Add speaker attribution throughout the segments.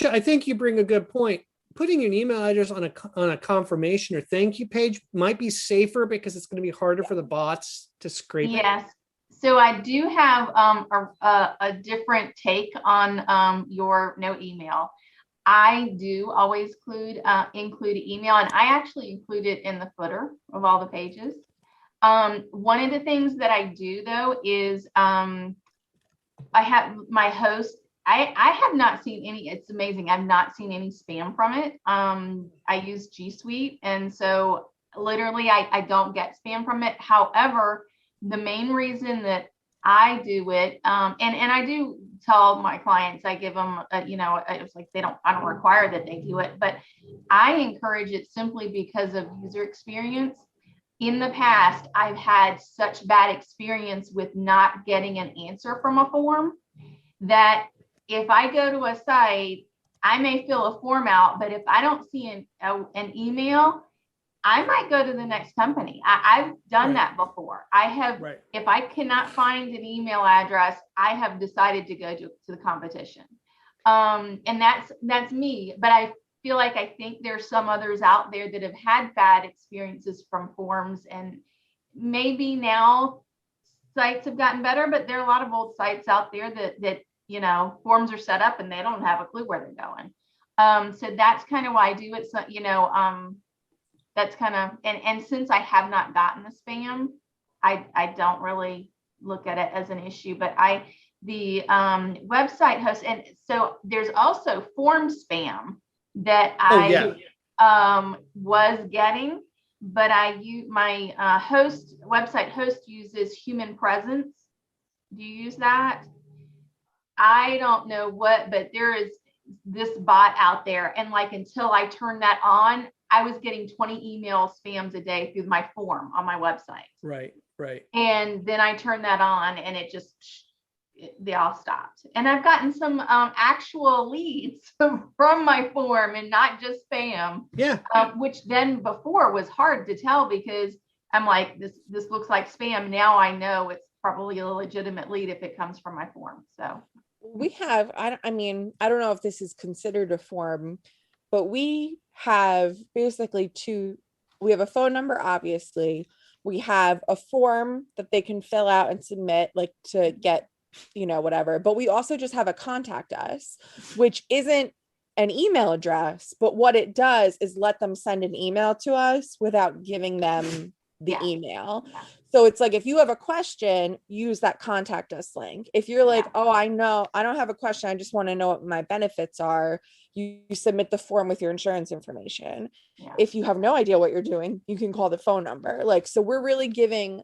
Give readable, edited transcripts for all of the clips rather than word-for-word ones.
Speaker 1: Alicia, I think you bring a good point. Putting an email address on a confirmation or thank you page might be safer because it's going to be harder for the bots to scrape it.
Speaker 2: Yes. So I do have a different take on your no email. I do always include email, and I actually include it in the footer of all the pages. One of the things that I do though is I have my host. I have not seen any. It's amazing. I've not seen any spam from it. I use G Suite, and so literally I don't get spam from it. However, the main reason that I do it, and I do tell my clients, I give them, it's like I don't require that they do it, but I encourage it simply because of user experience. In the past, I've had such bad experience with not getting an answer from a form that if I go to a site, I may fill a form out, but if I don't see an email, I might go to the next company. I've done that before. If I cannot find an email address, I have decided to go to the competition. And that's me, but I feel like I think there's some others out there that have had bad experiences from forms, and maybe now sites have gotten better, but there are a lot of old sites out there that forms are set up and they don't have a clue where they're going. So that's kind of why I do it. So, that's kind of, and since I have not gotten the spam, I don't really look at it as an issue, but the website host, and so there's also form spam that I was getting, but my website host uses Human Presence. Do you use that? I don't know but there is this bot out there, and like until I turned that on, I was getting 20 email spams a day through my form on my website.
Speaker 1: Right.
Speaker 2: And then I turned that on, and they all stopped. And I've gotten some actual leads from my form and not just spam.
Speaker 1: Yeah.
Speaker 2: Which then before was hard to tell because I'm like, this looks like spam. Now I know it's probably a legitimate lead if it comes from my form. So
Speaker 3: we have, I mean, I don't know if this is considered a form, but we have basically we have a phone number, obviously. We have a form that they can fill out and submit, like to get, whatever. But we also just have a contact us, which isn't an email address, but what it does is let them send an email to us without giving them the email. Yeah. So it's like, if you have a question, use that contact us link. If you're like, oh, I don't have a question, I just want to know what my benefits are, you submit the form with your insurance information. Yeah. If you have no idea what you're doing, you can call the phone number. So we're really giving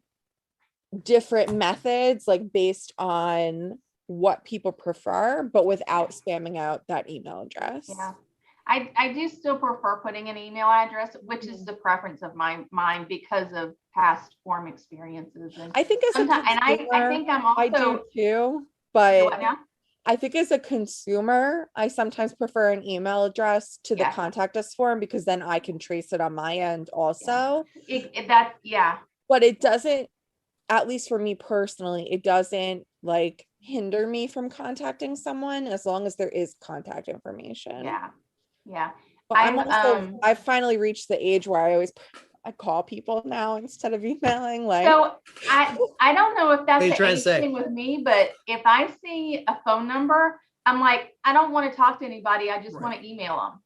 Speaker 3: different methods, based on what people prefer, but without spamming out that email address.
Speaker 2: Yeah. I do still prefer putting an email address, which is the preference of mine because of past form experiences. And
Speaker 3: I think as a consumer, and
Speaker 2: I think I'm also,
Speaker 3: I do too, but I think as a consumer, I sometimes prefer an email address to the contact us form, because then I can trace it on my end also. But it doesn't, at least for me personally, it doesn't hinder me from contacting someone as long as there is contact information.
Speaker 2: Yeah.
Speaker 3: But I've finally reached the age where I call people now instead of emailing.
Speaker 2: So I don't know if that's the age thing with me, but if I see a phone number, I'm like, I don't want to talk to anybody. I just want to email them.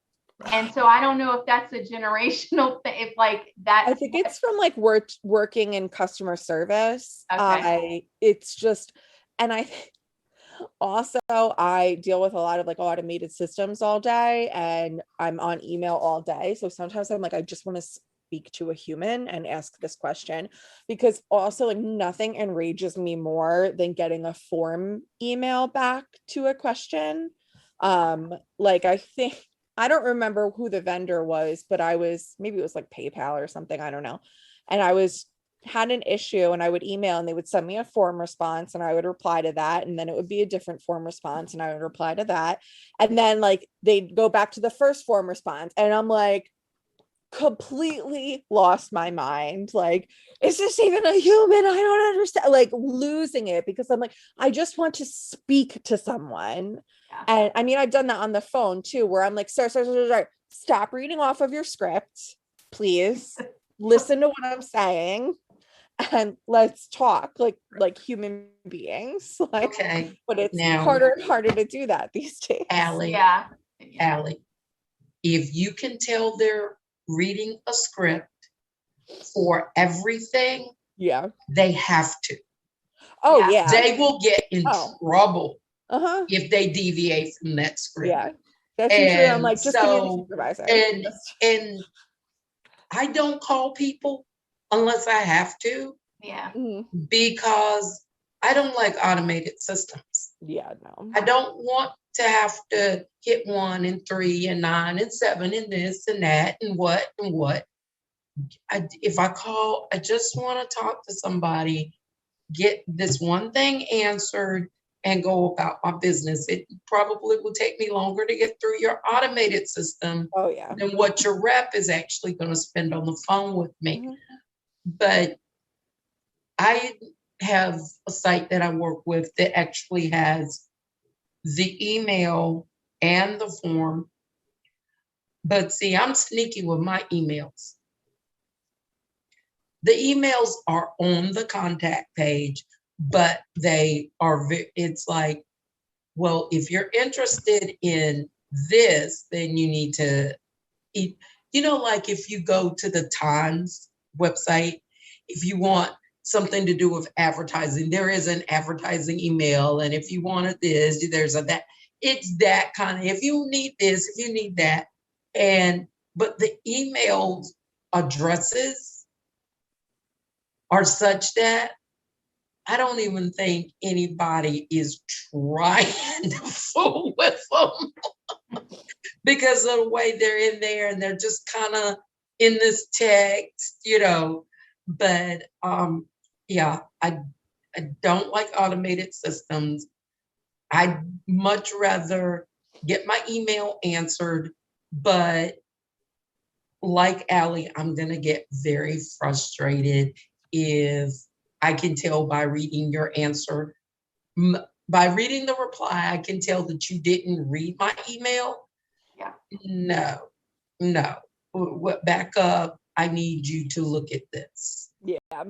Speaker 2: And so I don't know if that's a generational thing, if that.
Speaker 3: I think it's from working in customer service.
Speaker 2: Okay.
Speaker 3: It's just, and also I deal with a lot of automated systems all day, and I'm on email all day. So sometimes I'm I just want to speak to a human and ask this question, because also nothing enrages me more than getting a form email back to a question. I think, I don't remember who the vendor was, but maybe it was PayPal or something, I don't know. And had an issue, and I would email, and they would send me a form response, and I would reply to that, and then it would be a different form response, and I would reply to that, and then they'd go back to the first form response, and I'm like, completely lost my mind. Like, is this even a human? I don't understand. Like, losing it because I'm like, I just want to speak to someone.
Speaker 2: Yeah.
Speaker 3: And I mean, I've done that on the phone too, where I'm like, sir, stop reading off of your script, please. Listen to what I'm saying and let's talk like human beings. Like,
Speaker 4: Okay,
Speaker 3: but it's
Speaker 4: now-
Speaker 3: harder and harder to do that these days.
Speaker 4: Allie,
Speaker 2: Yeah.
Speaker 4: Allie, if you can tell they're reading a script for everything,
Speaker 3: Yeah.
Speaker 4: they have to.
Speaker 3: Oh
Speaker 2: Yeah.
Speaker 3: yeah.
Speaker 4: They will get in
Speaker 3: Oh.
Speaker 4: trouble
Speaker 3: Uh-huh.
Speaker 4: if they deviate from that script.
Speaker 3: Yeah. That's usually I'm
Speaker 4: And
Speaker 3: like, just give me the
Speaker 4: so-
Speaker 3: supervisor.
Speaker 4: and-
Speaker 3: Just-
Speaker 4: And I don't call people unless I have to,
Speaker 2: Yeah.
Speaker 3: Mhm.
Speaker 4: because I don't like automated systems.
Speaker 3: Yeah, no.
Speaker 4: I don't want to have to hit 1 and 3 and 9 and 7 and this and that and what and what. If I call, I just want to talk to somebody, get this one thing answered, and go about my business. It probably will take me longer to get through your automated system
Speaker 3: Oh yeah.
Speaker 4: than what your rep is actually going to spend on the phone with me.
Speaker 3: Mhm.
Speaker 4: But I have a site that I work with that actually has the email and the form. But see, I'm sneaky with my emails. The emails are on the contact page, but they are, it's like, well, if you're interested in this, then you need to, like if you go to the Times website, if you want something to do with advertising, there is an advertising email. And if you wanted this, there's a that. It's that kind of, if you need this, if you need that. But the email addresses are such that I don't even think anybody is trying to fool with them because of the way they're in there and they're just kind of in this text, But yeah, I don't like automated systems. I'd much rather get my email answered, but like Allie, I'm gonna get very frustrated if I can tell by reading your answer, by reading the reply, I can tell that you didn't read my email.
Speaker 2: Yeah.
Speaker 4: No. Back up. I need you to look at this.
Speaker 3: Yeah.